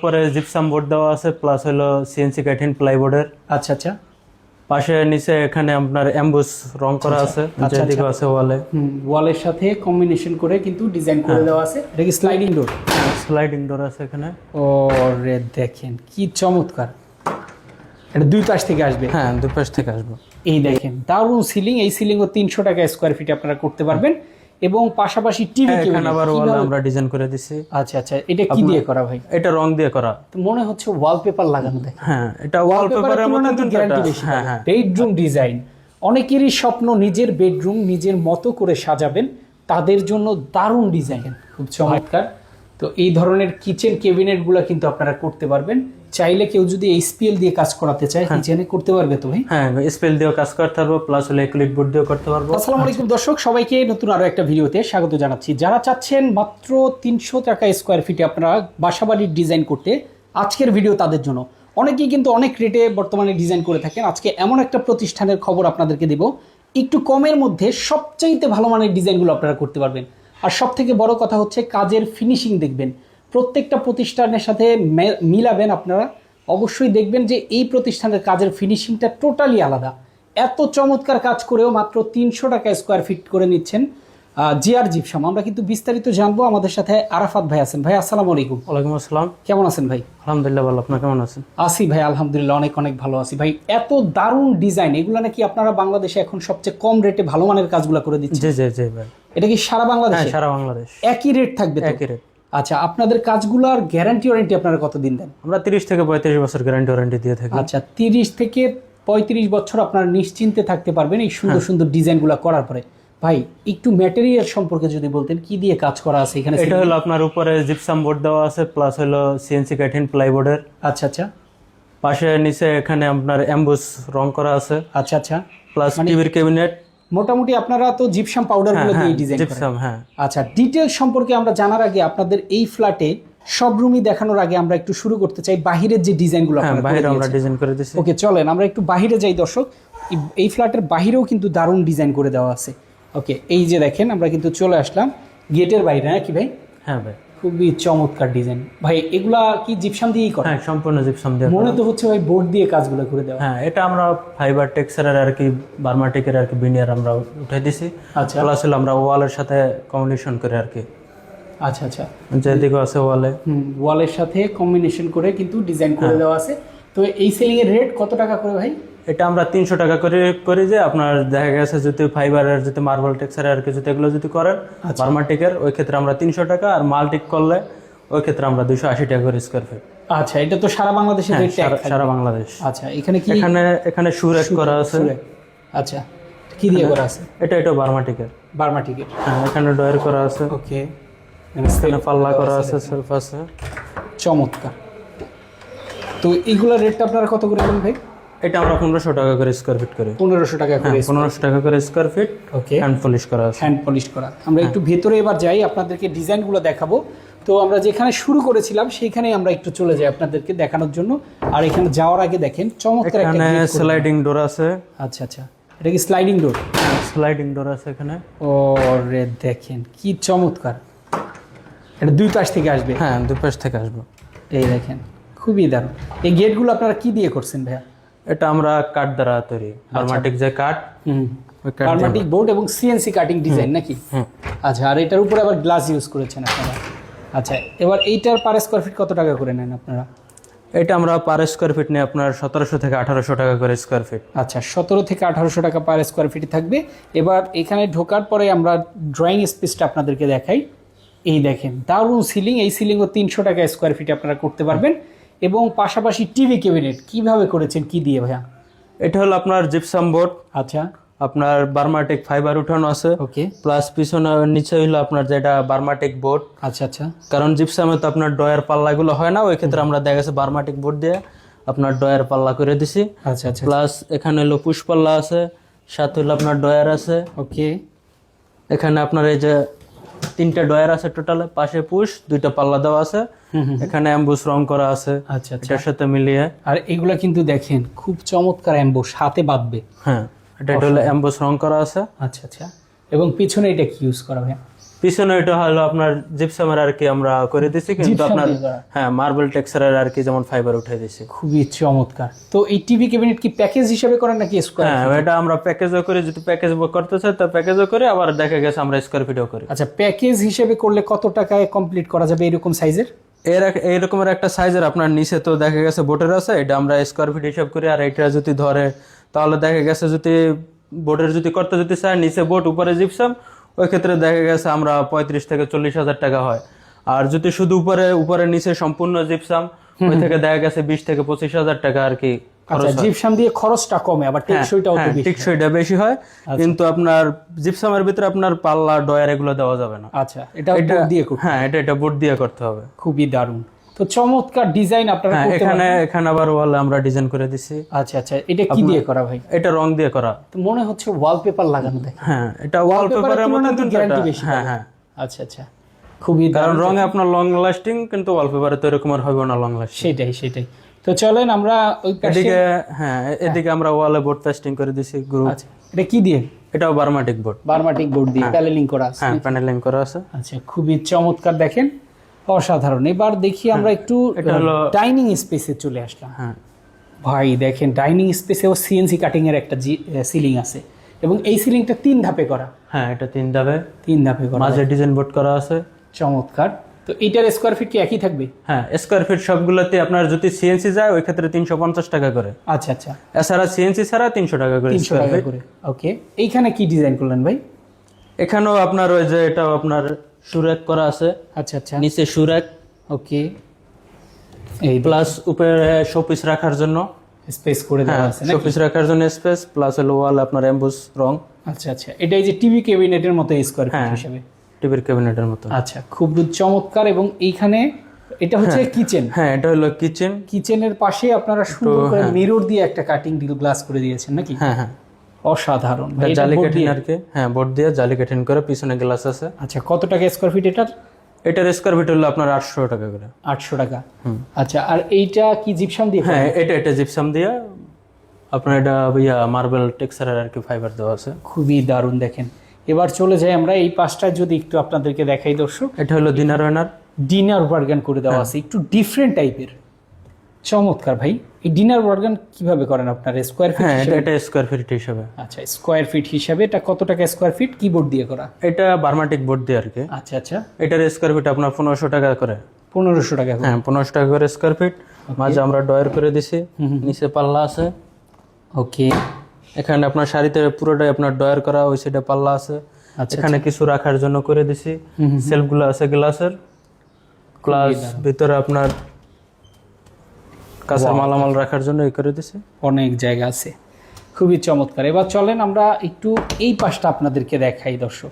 পরে gypsum board দেওয়া আছে, প্লাস হলো সিএনসি কাঠিন প্লাইবোর্ডের। আচ্ছা আচ্ছা। পাশে নিচে এখানে আপনার এমবুস রং করা আছে, যেদিকে আছে ওয়ালে। ওয়ালের সাথে কম্বিনেশন করে কিন্তু ডিজাইন করে দেওয়া আছে। এটা কি স্লাইডিং ডোর? স্লাইডিং ডোর আছে এখানে। ওরে দেখেন কি চমৎকার, এটা দুই পাশ থেকে আসবে। হ্যাঁ, দুই পাশ থেকে আসবে। এই দেখেন দারুণ সিলিং, এই সিলিংও 300 টাকা স্কয়ার ফিট আপনারা করতে পারবেন। এবং পাশাপাশি টিভি এখানে আবার ওয়ালে আমরা ডিজাইন করে দিছি। আচ্ছা আচ্ছা, এটা কি দিয়ে করা ভাই? এটা রং দিয়ে করা। তো মনে হচ্ছে ওয়ালপেপার লাগানো। দেখেন হ্যাঁ, এটা ওয়ালপেপারের মতো কিন্তু গ্যারান্টি বেশি। হ্যাঁ, বেডরুম ডিজাইন, অনেকেরই স্বপ্ন নিজের বেডরুম নিজের মতো করে সাজাবেন, তাদের জন্য দারুণ ডিজাইন, খুব চমৎকার। তো এই ধরনের কিচেন ক্যাবিনেট গুলো কিন্তু আপনারা করতে পারবেন। চাইলে কেউ যদি এইচপিএল দিয়ে কাজ করাতে চায় কিচেনে করতে পারবে তো ভাই? হ্যাঁ, এসপিএল দিয়েও কাজ করতে পারবো, প্লাস হলো অ্যাক্রিলিক বোর্ড দিয়েও করতে পারবো। আসসালামু আলাইকুম দর্শক, সবাইকে নতুন আরো একটা ভিডিওতে স্বাগত জানাচ্ছি। যারা চাচ্ছেন মাত্র 300 টাকা স্কয়ার ফিটে আপনারা বাসাবাড়ির ডিজাইন করতে, আজকের ভিডিও তাদের জন্য। অনেকেই কিন্তু অনেক রেটে বর্তমানে ডিজাইন করে থাকেন। আজকে এমন একটা প্রতিষ্ঠানের খবর আপনাদেরকে দেব, একটু কমের মধ্যে সবচাইতে ভালো মানের ডিজাইনগুলো আপনারা করতে পারবেন। আর সব থেকে বড় কথা হচ্ছে কাজের ফিনিশিং দেখবেন, প্রত্যেকটা প্রতিষ্ঠানের সাথে মিলাবেন আপনারা, অবশ্যই দেখবেন যে এই প্রতিষ্ঠানের কাজের ফিনিশিংটা টোটালি আলাদা। এত চমৎকার কাজ করেও মাত্র 300 টাকা স্কয়ার ফিট করে নিচ্ছেন জিআর জিপসাম। আমরা কিন্তু বিস্তারিত জানবো। আমাদের সাথে আরাফাত ভাই আছেন। ভাই আসসালামু আলাইকুম। ওয়ালাইকুম আসসালাম। কেমন আছেন ভাই? আলহামদুলিল্লাহ ভালো, আপনি কেমন আছেন? আসি ভাই, আলহামদুলিল্লাহ অনেক অনেক ভালো আছি ভাই। এত দারুণ ডিজাইন, এগুলো নাকি আপনারা বাংলাদেশে এখন সবচেয়ে কম রেটে ভালো মানের কাজগুলো করে দিচ্ছেন? জি জি জি ভাই। এটা কি সারা বাংলাদেশে? হ্যাঁ, সারা বাংলাদেশ একই রেট থাকবে? একই রেট। আচ্ছা, আপনাদের কাজগুলোর গ্যারান্টি ওয়ারেন্টি আপনারা কতদিন দেন? আমরা 30 থেকে 35 বছর গ্যারান্টি ওয়ারেন্টি দিয়ে থাকি। আচ্ছা, 30 থেকে 35 বছর আপনারা নিশ্চিন্তে থাকতে পারবেন এই সুন্দর সুন্দর ডিজাইনগুলো করার পরে। ভাই একটু ম্যাটেরিয়াল সম্পর্কে যদি বলতেন, কি দিয়ে কাজ করা আছে এখানে? এটা হলো আপনার উপরে জিপসাম বোর্ড দেওয়া আছে, প্লাস হলো সিএনসি কাঠিন প্লাইবোর্ডের। আচ্ছা আচ্ছা। পাশে নিচে এখানে আপনার এমবুস রং করা আছে। আচ্ছা আচ্ছা, প্লাস টিভির ক্যাবিনেট। মোটামুটি আপনারা তো জিপসাম পাউডার গুলো দিয়ে ডিজাইন করেন? জিপসাম, হ্যাঁ। আচ্ছা, ডিটেইলস সম্পর্কে আমরা জানার আগে আপনাদের এই ফ্ল্যাটে সব রুমই দেখানোর আগে আমরা একটু শুরু করতে চাই বাহিরের যে ডিজাইনগুলো আপনারা বাইরে আমরা ডিজাইন করে দিয়েছি। ওকে, চলেন আমরা একটু বাহিরে যাই দর্শক। এই ফ্ল্যাটের বাহিরেও কিন্তু দারুণ ডিজাইন করে দেওয়া আছে। ওকে, এই যে দেখেন আমরা কিন্তু চলে আসলাম গেটের বাইরে, হ্যাঁ কি ভাই? হ্যাঁ ভাই, খুবই চমৎকার ডিজাইন। ভাই এগুলা কি জিপসাম দিয়েই করা? হ্যাঁ, সম্পূর্ণ জিপসাম দিয়ে। মনে তো হচ্ছে ভাই বোর্ড দিয়ে কাজগুলো করে দেওয়া। হ্যাঁ, এটা আমরা ফাইবার টেক্সচারের আর কি, বার্মাটিকের আর কি বিনিয়ার আমরা উঠাই দিছি। আচ্ছা, প্লাস হলো আমরা ওয়ালের সাথে কম্বিনেশন করে আর কি। আচ্ছা আচ্ছা, যেদিকে আছে ওয়ালে। ওয়ালের সাথে কম্বিনেশন করে কিন্তু ডিজাইন করে দেওয়া আছে। তো এই সেলিং এর রেট কত টাকা করে ভাই? এটা আমরা 300 টাকা করে করি। যে আপনার দেখা গেছে যদি ফাইবারের যদি মার্বেল টেক্সচারের আর কি যদি এগুলো যদি করেন বার্মাটিকের, ওই ক্ষেত্রে আমরা 300 টাকা, আর মাল্টিক করলে ওই ক্ষেত্রে আমরা 280 টাকা করে স্কয়ার ফিট। আচ্ছা, এটা তো সারা বাংলাদেশে রেট? সারা বাংলাদেশ। আচ্ছা, এখানে কি এখানে সুরেক করা আছে। আচ্ছা, কি দিয়ে করা আছে? এটা বার্মাটিকের। বার্মাটিকের, হ্যাঁ, এখানে ডয়ার করা আছে। ওকে, এখানে পাল্লা করা আছে, সেলফ আছে। চমৎকার। তো এইগুলোর রেটটা আপনারা কত করে দেন ভাই? এটা আমরা 1500 টাকা করে স্কয়ার ফিট করি। 1500 টাকা করে? 1500 টাকা করে স্কয়ার ফিট। ওকে, হ্যান্ড পলিশ করা আছে। হ্যান্ড পলিশ করা। আমরা একটু ভেতরে এবার যাই, আপনাদেরকে ডিজাইনগুলো দেখাবো। তো আমরা যেখানে শুরু করেছিলাম সেইখানেই আমরা একটু চলে যাই আপনাদেরকে দেখানোর জন্য। আর এখানে যাওয়ার আগে দেখেন চমৎকার একটা স্লাইডিং ডোর আছে। আচ্ছা আচ্ছা, এটা কি স্লাইডিং ডোর? স্লাইডিং ডোর আছে এখানে। ওরে দেখেন কি চমৎকার, এটা দুই পাশ থেকে আসবে? হ্যাঁ, দুই পাশ থেকে আসবে। এই দেখেন খুবই দারুণ। এই গেটগুলো আপনারা কি দিয়ে করছেন ভাইয়া? এটা আমরা কাঠ দ্বারা তৈরি, বার্মাটিক যে কাঠ, বার্মাটিক বোর্ড এবং সিএনসি কাটিং ডিজাইন নাকি? আচ্ছা, আর এটার উপরে আবার গ্লাস ইউজ করেছেন আপনারা? আচ্ছা, এবার এইটার পার স্কয়ার ফিট কত টাকা করে নেন আপনারা? এটা আমরা পার স্কয়ার ফিট নিয়ে আপনার 1700 থেকে 1800 টাকা করে স্কয়ার ফিট। আচ্ছা, 17 থেকে 1800 টাকা পার স্কয়ার ফিট থাকবে। এবার এখানে ঢোকার পরে আমরা ড্রয়িং স্পেসটা আপনাদেরকে দেখাই। এই দেখেন দারুণ সিলিং, এই সিলিংও 300 টাকা স্কয়ার ফিট আপনারা করতে পারবেন। এবং পাশাপাশি টিভি ক্যাবিনেট কিভাবে করেছেন, কি দিয়ে ভাইয়া? এটা হলো আপনার জিপসাম বোর্ড। আচ্ছা, আপনার বার্মাটিক ফাইবার উঠানো আছে। ওকে, প্লাস পিছনে নিচে হইলো আপনার যেটা বার্মাটিক বোর্ড। আচ্ছা আচ্ছা, কারণ জিপসামে তো আপনার ডয়ার পাল্লাগুলো হয় না, ওই ক্ষেত্রে আমরা দেখা গেছে বার্মাটিক বোর্ড দিয়ে আপনার ডয়ার পাল্লা করে দিছি। আচ্ছা আচ্ছা, প্লাস এখানে হলো পুশ পাল্লা আছে, সাথে হলো আপনার ডয়ার আছে। ওকে, এখানে আপনার এই যে 3টা ডয়ার আছে টোটালে, পাশে পুশ, 2টা পাল্লা দেওয়া আছে। এখানে অ্যাম্বুস রং করা আছে আচ্ছা আচ্ছা, এটার সাথে মিলিয়ে। আর এগুলা কিন্তু দেখেন খুব চমৎকার অ্যাম্বুস, হাতে বাঁধবে। হ্যাঁ, এটা হলো অ্যাম্বুস রং করা আছে। আচ্ছা আচ্ছা, এবং পিছনে এটা কি ইউজ করা ভাই? পিছনে এটা হলো আপনার জিপসামের আর কি আমরা করে দিছি, কিন্তু Gypsum আপনার দিয়ে করা। হ্যাঁ মার্বেল টেক্সচারের আর কি যেমন ফাইবার উঠে দিছি। খুবই চমৎকার। তো এই টিভি ক্যাবিনেট কি প্যাকেজ হিসেবে করেন নাকি স্কোয়ার? হ্যাঁ এটা আমরা প্যাকেজও করি, যদি প্যাকেজ করতে চাই তো প্যাকেজও করে, আবার দেখা গেছে আমরা স্কোয়ার ফিটও করি। আচ্ছা, প্যাকেজ হিসেবে করলে কত টাকায় কমপ্লিট করা যাবে এরকম সাইজের? এই রকমের একটা সাইজের আপনার নিচে তো দেখা গেছে বোটের আছে, এটা আমরা স্কোয়ার ফিট হিসাব করি। আর এটা যদি ধরে তাহলে দেখা গেছে যদি বোটের যদি করতে যদি চায় নিচে বোট উপরে জিপসাম, ওই ক্ষেত্রে দেখা গেছে আমরা 35 থেকে 40,000 টাকা হয়। আর যদি শুধু উপরে নিচে সম্পূর্ণ জিপসাম, ওই থেকে দেখা গেছে 20 থেকে 25,000 টাকা আর কি। আচ্ছা, জিপসাম দিয়ে খরচটা কমে, আবার টেকসইটাও তো বেশি। টেকসইটা বেশি হয়, কিন্তু আপনার জিপসামের ভিতরে আপনার পাল্লা ডয়ার এগুলো দেওয়া যাবে না। আচ্ছা, এটা বোর্ড দিয়ে করতে। হ্যাঁ এটা বোর্ড দিয়ে করতে হবে। খুবই দারুণ। তো চমৎকার ডিজাইন আপনারা হ্যাঁ করতে পারেন। এখানে আবার ওয়ালে আমরা ডিজাইন করে দিছি। আচ্ছা আচ্ছা, এটা কি দিয়ে করা ভাই? এটা রং দিয়ে করা। তো মনে হচ্ছে ওয়ালপেপার লাগানো দেখে। হ্যাঁ এটা ওয়ালপেপারের মতো, কিন্তু গ্যারান্টি বেশি। হ্যাঁ হ্যাঁ আচ্ছা আচ্ছা, খুবই কারণ দারুণ। রঙে আপনার লং লাস্টিং, কিন্তু ওয়ালপেপারে তো এরকম আর হবে না লং লাস্টিং। সেটাই। তো চলেন আমরা ওই পাশে। এদিকে হ্যাঁ এদিকে আমরা ওয়ালে বোর্ড পেস্টিং করে দিছি গ্রুপ। আচ্ছা, এটা কি দিয়ে? এটাও বার্মাটিক বোর্ড। বার্মাটিক বোর্ড দিয়ে প্যানেলিং করা আছে। হ্যাঁ প্যানেলিং করা আছে। আচ্ছা, খুবই চমৎকার, দেখেন অসাধারণ। এবার দেখি আমরা একটু এটা হলো ডাইনিং স্পেসে চলে আসলাম। হ্যাঁ ভাই দেখেন, ডাইনিং স্পেসেও সিএনসি কাটিং এর একটা সিলিং আছে, এবং এই সিলিংটা 3 ধাপে করা। হ্যাঁ এটা 3 ধাপে। 3 ধাপে করা, মাঝে ডিজাইন বোর্ড করা আছে। চমৎকার। তো এইটার স্কোয়ার ফিট কি একই থাকবে? হ্যাঁ স্কোয়ার ফিট সবগুলোতে আপনার যদি সিএনসি যায় ওই ক্ষেত্রে 350 টাকা করে। আচ্ছা আচ্ছা, এছাড়া সিএনসি ছাড়া 300 টাকা করে 300 স্কোয়ার টাকা ফিট। করে। ওকে, এইখানে কি ডিজাইন করলেন ভাই? এখানেও আপনার ওই যে এটাও আপনার সুরেক করা আছে, আচ্ছা আচ্ছা, নিচে সুরেক, ওকে। এই প্লাস উপরে শোপিস রাখার জন্য স্পেস করে দেওয়া আছে নাকি? শোপিস রাখার জন্য স্পেস, প্লাস হলো ওয়াল আপনার এমবোস রং। আচ্ছা আচ্ছা, এটা এই যে টিভি ক্যাবিনেটের মতো স্কোয়ার ফিট হ্যাঁ। হিসেবে। টিভির ক্যাবিনেটের মতো। আচ্ছা, খুব চমৎকার। এবং এইখানে এটা হচ্ছে কিচেন। হ্যাঁ এটা হলো কিচেন। কিচেনের পাশে আপনারা সুন্দর করে মিরর দিয়ে একটা কাটিং ডিল গ্লাস করে দিয়েছেন নাকি? হ্যাঁ হ্যাঁ অসাধারণ। এটা জালি কাঠিন আর কি। হ্যাঁ বোর্ড দিয়ে জালি কাঠিন করে, পিছনে গ্লাস আছে। আচ্ছা, কত টাকা স্কোয়ার ফিট এটার? এটার স্কোয়ার ফিট হলো আপনার 800 টাকা করে। 800 টাকা। আচ্ছা, আর এইটা কি জিপসাম দিয়ে? হ্যাঁ এটা জিপসাম দিয়ে আপনার এটা মার্বেল টেক্সচারের আর কি ফাইবার দেওয়া আছে। খুবই দারুণ। দেখেন, এবার চলে যাই আমরা এই পাশটায়, যদি একটু আপনাদেরকে দেখাই দর্শক। এটা হলো ডিনার ওয়েনার। ডিনার বার্গান করে দেওয়া আছে, একটু ডিফারেন্ট টাইপের। চমৎকার ভাই। এই ডিনার বার্গান কিভাবে করেন আপনার? Square feet? হ্যাঁ এটা স্কোয়ার ফিট হিসাবে। আচ্ছা, স্কোয়ার ফিট হিসাবে এটা কত টাকা স্কোয়ার ফিট? কিবোর্ড দিয়ে করা? এটা বার্মাটিক বোর্ড দিয়ে আর কি। আচ্ছা আচ্ছা, এটার স্কোয়ার ফিট আপনার 1500 টাকা করে। 1500 টাকা করে। হ্যাঁ 1500 টাকা করে স্কোয়ার ফিট। মাঝে আমরা ডয়ার করে দিছি, নিচে পাল্লা আছে। ওকে, এখানে আপনার শাড়িতে পুরোটাই আপনার ডয়ার করা, ওই সাইডে পাল্লা আছে। আচ্ছা, এখানে কিছু রাখার জন্য করে দিছি, সেলফগুলো আছে গ্লাসের, প্লাস ভিতরে আপনার কাঁচা মালামাল রাখার জন্য এই করে দিছি। অনেক জায়গা আছে, খুবই চমৎকার। এবার চলেন আমরা একটু এই পাশটা আপনাদেরকে দেখাই দর্শক।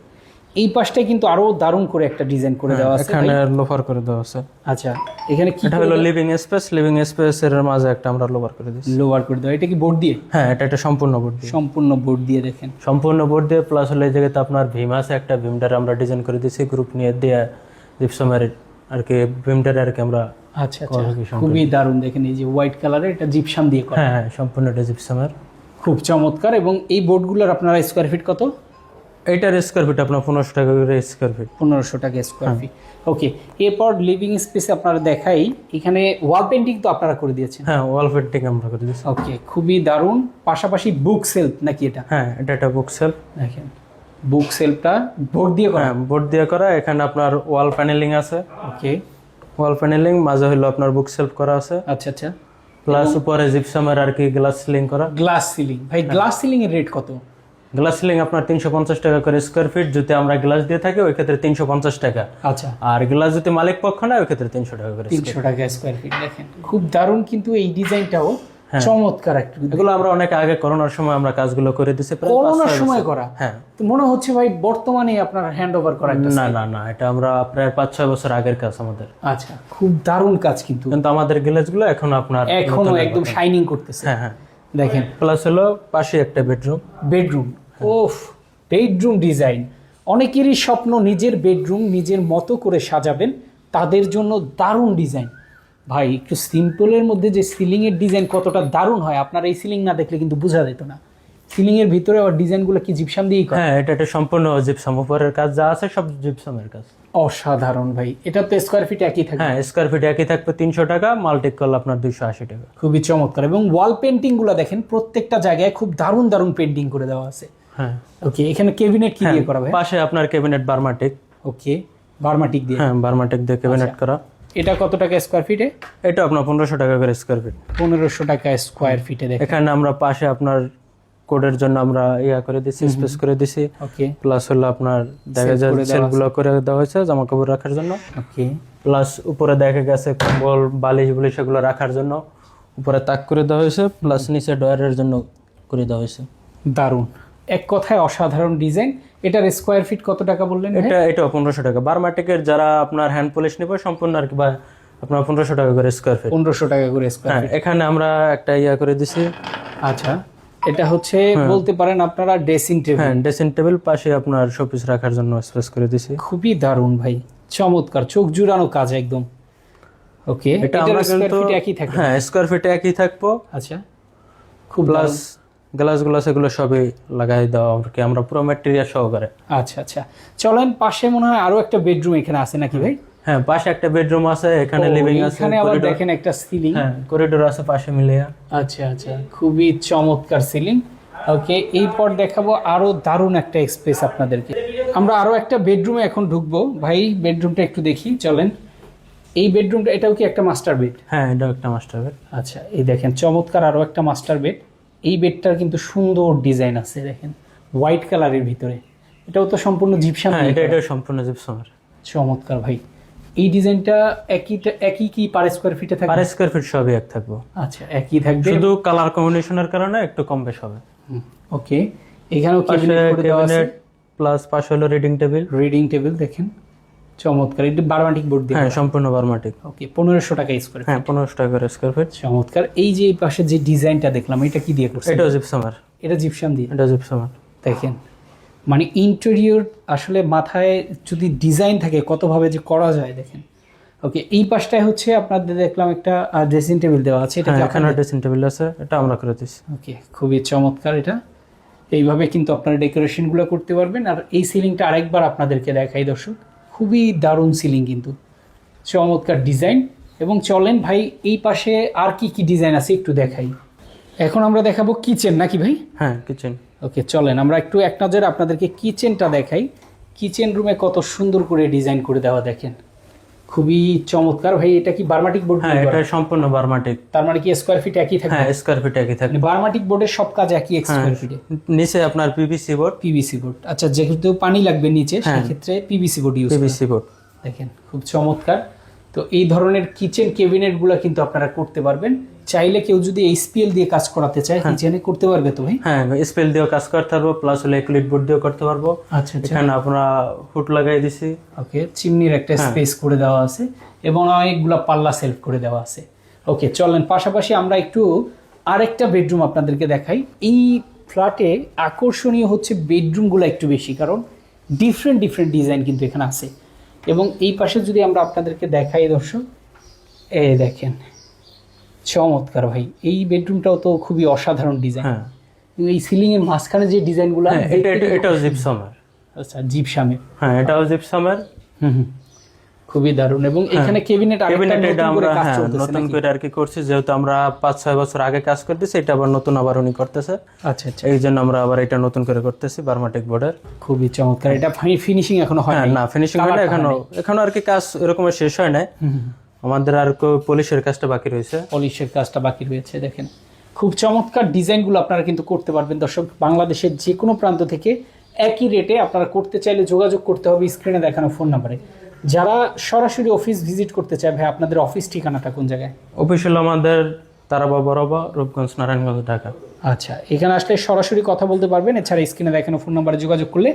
এই পাশটায় কিন্তু আরো দারুণ করে একটা ডিজাইন করে দেওয়া আছে। এখানে লোফার করে দেওয়া আছে। আচ্ছা, এখানে কি এটা হলো লিভিং স্পেস। লিভিং স্পেসের মাঝে একটা আমরা লোভার করে দিছি। লোয়ার করে দেওয়া? এটা কি বোর্ড দিয়ে? হ্যাঁ এটা সম্পূর্ণ বোর্ড দিয়ে। সম্পূর্ণ বোর্ড দিয়ে। দেখেন, সম্পূর্ণ বোর্ড দিয়ে, প্লাস হলো এই জায়গাতে আপনার ভীম আছে একটা, ভীমটার আমরা ডিজাইন করে দিছি গ্রুপ নিয়ে দিয়ে জিপসামের আর কি, ভীমটার আর কি আমরা। আচ্ছা আচ্ছা, খুবই দারুণ। দেখেন, এই যে হোয়াইট কালারের, এটা জিপসাম দিয়ে করা। হ্যাঁ সম্পূর্ণ এটা জিপসামের। খুব চমৎকার। এবং এই বোর্ডগুলোর আপনারা স্কোয়ার ফিট কত? এইটার স্কোয়ার ফিট আপনার 1500 টাকা করে স্কোয়ার ফিট। 1500 টাকা স্কোয়ার ফিট। ওকে, এরপর লিভিং স্পেসে আপনারা দেখাই, এখানে ওয়াল পেন্টিং তো আপনারা করে দিয়েছেন? হ্যাঁ ওয়াল পেন্টিং আমরা করে দিয়েছি। ওকে, খুবই দারুণ। পাশাপাশি বুক সেলফ নাকি এটা? হ্যাঁ এটা একটা বুক সেলফ। দেখেন, বুক সেলফটা বোর্ড দিয়ে করা। হ্যাঁ বোর্ড দিয়ে করা। এখানে আপনার ওয়াল প্যানেলিং আছে। ওকে, ওয়াল প্যানেলিং, মাঝে হলো আপনার বুক সেলফ করা আছে, আচ্ছা আচ্ছা। প্লাস উপরে জিপসামের আর কি গ্লাস সিলিং করা। Glass ceiling. ভাই গ্লাস সিলিং এর রেট কত? গ্লাস সিলিং আপনার 350 টাকা করে স্কোয়ার ফিট। যদি আমরা গ্লাস দিয়ে থাকি ওই ক্ষেত্রে 350 টাকা। আচ্ছা, আর গ্লাস যদি মালিক পক্ষ নেয় ওই ক্ষেত্রে 300 টাকা করে। 300 টাকা স্কোয়ার ফিট। দেখেন, খুব দারুণ কিন্তু এই ডিজাইনটাও চমৎকার একটা। এগুলো আমরা অনেক আগে করোনার সময় আমরা কাজগুলো করে দিছি, প্রায় করোনার সময় করা? হ্যাঁ। তো মনে হচ্ছে ভাই বর্তমানে আপনার হ্যান্ড ওভার করা একটা। না না না, এটা আমরা প্রায় 5-6 বছর আগের কাজ আমাদের। আচ্ছা, খুব দারুণ কাজ কিন্তু আমাদের গ্লাসগুলো এখন আপনার এখনো একদম শাইনিং করতেছে। হ্যাঁ হ্যাঁ। দেখেন, প্লাস হলো পাশে একটা বেডরুম। বেডরুম, ওফ, বেডরুম ডিজাইন। অনেকেরই স্বপ্ন নিজের বেডরুম নিজের মতো করে সাজাবেন, তাদের জন্য দারুণ ডিজাইন। ভাই একটু সিম্পলের মধ্যে যে সিলিং এর ডিজাইন কতটা দারুণ হয়, আপনার এই সিলিং না দেখলে কিন্তু বোঝা যেত না। সিলিং এর ভিতরে আর ডিজাইনগুলো কি জিপসাম দিয়েই করা? হ্যাঁ, এটা সম্পূর্ণ জিপসাম, উপরের কাজ যা আছে সব জিপসামের কাজ। অসাধারণ ভাই, এটা তো স্কোয়ার ফিট একই থাকে। হ্যাঁ, স্কোয়ার ফিট একই থাকবে 300 টাকা, মাল্টিক করলে আপনার 280 টাকা। খুবই চমৎকার। এবং ওয়াল পেন্টিং গুলো দেখেন, প্রত্যেকটা জায়গায় খুব দারুণ দারুণ পেন্টিং করে দেওয়া আছে। হ্যাঁ, ওকে, এখানে ক্যাবিনেট কি দিয়ে করা ভাই? পাশে আপনার ক্যাবিনেট বার্মাটিক। ওকে, বার্মাটিক দিয়ে। হ্যাঁ, বার্মাটিক দিয়ে ক্যাবিনেট করা। এটা কত টাকা স্কোয়ার ফিটে? এটা আপনার 1500 টাকা করে স্কোয়ার ফিট। 1500 টাকা স্কোয়ার ফিটে দেখেন। এখানে আমরা পাশে আপনার কোডের জন্য আমরা করে দিছি, স্পেস করে দিছি। ওকে, প্লাস হলো আপনার দেখা যায় সেলগুলো করে দেওয়া হয়েছে জামা কাপড় রাখার জন্য। ওকে, প্লাস উপরে দেখা গেছে কম্বল বালিশ বুলিশ এগুলো রাখার জন্য উপরে তাক করে দেওয়া হয়েছে, প্লাস নিচে ডয়ারের জন্য করে দেওয়া হয়েছে। দারুণ, এক কথায় অসাধারণ ডিজাইন। এটার স্কোয়ার ফিট কত টাকা বললেন? এটাও 1500 টাকা। বার্মাটিকের যারা আপনার হ্যান্ড পলিশ নেবে সম্পূর্ণ আর কি বা আপনার 1500 টাকা করে স্কোয়ার ফিট। 1500 টাকা করে স্কোয়ার হ্যাঁ, ফিট। এখানে আমরা একটা করে দিছি। আচ্ছা, এটা হচ্ছে বলতে পারেন আপনারা ড্রেসিং টেবিল। হ্যাঁ, ড্রেসিং টেবিল, পাশে আপনার শোপিস রাখার জন্য স্পেস করে দিছি। খুবই দারুণ ভাই, চমৎকার, চোখ জুড়ানো কাজ একদম। ওকে, এটা আমরা স্কোয়ার কিন্তু ফিট একই থাকে। হ্যাঁ, স্কোয়ার ফিটে একই থাকবো। আচ্ছা, খুব প্লাস গ্লাসগুলো সেগুলো সবই লাগাই দেওয়া আর কি, আমরা পুরো ম্যাটেরিয়াল সহকারে। আচ্ছা আচ্ছা, চলেন পাশে মনে হয় আরো একটা বেডরুম এখানে আছে নাকি ভাই? হ্যাঁ, পাশে একটা বেডরুম আছে, এখানে লিভিং আছে, এখানে আবার দেখেন একটা সিলিং। হ্যাঁ, করিডোর আছে পাশে মিলিয়ে। আচ্ছা আচ্ছা, খুবই চমৎকার সিলিং। ওকে, এরপর দেখাবো আরো দারুণ একটা স্পেস আপনাদেরকে। আমরা আরো একটা বেডরুমে এখন ঢুকবো ভাই, বেডরুমটা একটু দেখি চলেন। এই বেডরুমটা, এটাও কি একটা মাস্টার বেড? হ্যাঁ, এটা একটা মাস্টার বেড। আচ্ছা, এই দেখেন চমৎকার আরো একটা মাস্টার বেড। এই বেডটার কিন্তু সুন্দর ডিজাইন আছে দেখেন, হোয়াইট কালারের ভিতরে। এটাও তো সম্পূর্ণ জিপসাম। হ্যাঁ, এটা সম্পূর্ণ জিপসামের। চমৎকার ভাই, এই ডিজাইনটা একই কি পার স্কোয়ার ফিটে থাকবে? পার স্কয়ার ফিট সবই এক থাকবো। আচ্ছা, একই থাকবে, শুধু কালার কম্বিনেশনের কারণে একটু কম বেশ হবে। ওকে, এখানেও ক্যাবিনেট করে দেওয়া আছে, প্লাস পাশে হলো রিডিং টেবিল। রিডিং টেবিল দেখেন, চমৎকার। এটা বার্মাটিক বোর্ড দিয়ে। হ্যাঁ, সম্পূর্ণ বার্মাটিক। ওকে, 1500 টাকা স্কোয়ার। হ্যাঁ, 1500 টাকা করে স্কয়ার ফিট। চমৎকার। এই যে এই পাশে যে ডিজাইনটা দেখলাম, এটা কি দিয়ে করছে? এটাও জিপসামের। এটা জিপসাম দিয়ে। এটা জিপসামের। দেখেন, মানে ইন্টেরিয়র আসলে মাথায় যদি ডিজাইন থাকে কতভাবে যে করা যায় দেখেন। ওকে, এই পাশটায় হচ্ছে আপনাদের দেখলাম একটা ড্রেসিং টেবিল দেওয়া আছে। এটা হ্যাঁ, এখানে ড্রেসিং টেবিল আছে, এটা আমরা করে দিছি। ওকে, খুবই চমৎকার। এটা এইভাবে কিন্তু আপনারা ডেকোরেশনগুলো করতে পারবেন। আর এই সিলিংটা আরেকবার আপনাদেরকে দেখাই দর্শক, খুবই দারুণ সিলিং কিন্তু, চমৎকার ডিজাইন। এবং চলেন ভাই, এই পাশে আর কি কি ডিজাইন আছে একটু দেখাই। এখন আমরা দেখাবো কিচেন নাকি ভাই? হ্যাঁ, কিচেন। ওকে, চলেন আমরা একটু এক নজরে আপনাদেরকে কিচেনটা দেখাই। কিচেন রুমে কত সুন্দর করে ডিজাইন করে দেওয়া দেখেন, খুবই চমৎকার ভাই। এটা কি বার্মাটিক বোর্ড? হ্যাঁ, এটা সম্পূর্ণ বার্মাটিক। তার মানে কি স্কোয়ার ফিট একই থাকবে? হ্যাঁ, স্কয়ার ফিট একই থাকবে। বার্মাটিক বোর্ডের সব কাজ একই স্কোয়ার ফিটে। নিচে আপনার পিভিসি বোর্ড। পিভিসি বোর্ড, আচ্ছা, যেহেতু পানি লাগবে নিচে সেক্ষেত্রে PVC board use. PVC board দেখেন, খুব চমৎকার। তো এই ধরনের কিচেন ক্যাবিনেটগুলো কিন্তু আপনারা করতে পারবেন। চাইলে কেউ যদি এইচপিএল দিয়ে কাজ করাতে চায় কিচেনে করতে পারবে তো ভাই? হ্যাঁ, স্পেল দিয়েও কাজ করতে পারবো, প্লাস হলো এক্রিলিক বোর্ড দিয়েও করতে পারবো। আচ্ছা আচ্ছা, এখানে আমরা হুড লাগাই দিছি। ওকে, চিমনির একটা স্পেস করে দেওয়া আছে এবং অনেকগুলো পাল্লা সেলফ করে দেওয়া আছে। ওকে, চলেন পাশাপাশি আমরা একটু আরেকটা বেডরুম আপনাদেরকে দেখাই। এই ফ্ল্যাটে আকর্ষণীয় হচ্ছে বেডরুমগুলো একটু বেশি, কারণ ডিফারেন্ট ডিফারেন্ট ডিজাইন কিন্তু এখানে আছে। এবং এই পাশে যদি আমরা আপনাদেরকে দেখাই দর্শক, এই দেখেন চমৎকার ভাই, এই বেডরুমটাও তো খুবই অসাধারণ ডিজাইন। হ্যাঁ, এই সিলিং এর মাঝখানে যে ডিজাইনগুলো, এটাও জিপসামের। আচ্ছা, জিপসামের। হ্যাঁ, এটাও জিপসামের। খুবই দারুণ। এবং এখানে ক্যাবিনেট এটা আমরা নতুন করে আর কি করছি, যেহেতু আমরা 5-6 বছর আগে কাজ করতেছি, এটা আবার নতুন আবার উনি করতেছে। আচ্ছা আচ্ছা, এই জন্য আমরা আবার এটা নতুন করে করতেছি বার্মাটিক বোর্ডের। খুবই চমৎকার। এটা ফিনিশিং এখনো হয় না, ফিনিশিং হলে এখনো আর কি কাজ এরকম শেষ হয় নাই। আমাদের আর পলিশের কাজটা বাকি রয়েছে। পলিশের কাজটা বাকি রয়েছে। দেখেন, খুব চমৎকার ডিজাইনগুলো আপনারা কিন্তু করতে পারবেন দর্শক। বাংলাদেশের যে কোনো প্রান্ত থেকে একই রেটে আপনারা করতে চাইলে যোগাযোগ করতে হবে স্ক্রিনে দেখানো ফোন নাম্বারে। যারা সরাসরি অফিস ভিজিট করতে চায় ভাই, আপনাদের অফিস ঠিকানাটা কোন জায়গায়? অফিস হলো আমাদের তারাবা বরাবা, রূপগঞ্জ, নারায়ণগঞ্জ, ঢাকা। আচ্ছা, এখানে আসলে সরাসরি কথা বলতে পারবেন। এছাড়া স্ক্রিনে দেখানো ফোন নাম্বারে যোগাযোগ করলে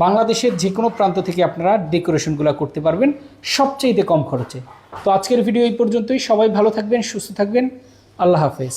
বাংলাদেশের যে কোনো প্রান্ত থেকে আপনারা ডেকোরেশনগুলো করতে পারবেন সবচেয়ে কম খরচে। তো আজকের ভিডিও এই পর্যন্তই। সবাই ভালো থাকবেন, সুস্থ থাকবেন। আল্লাহ হাফেজ।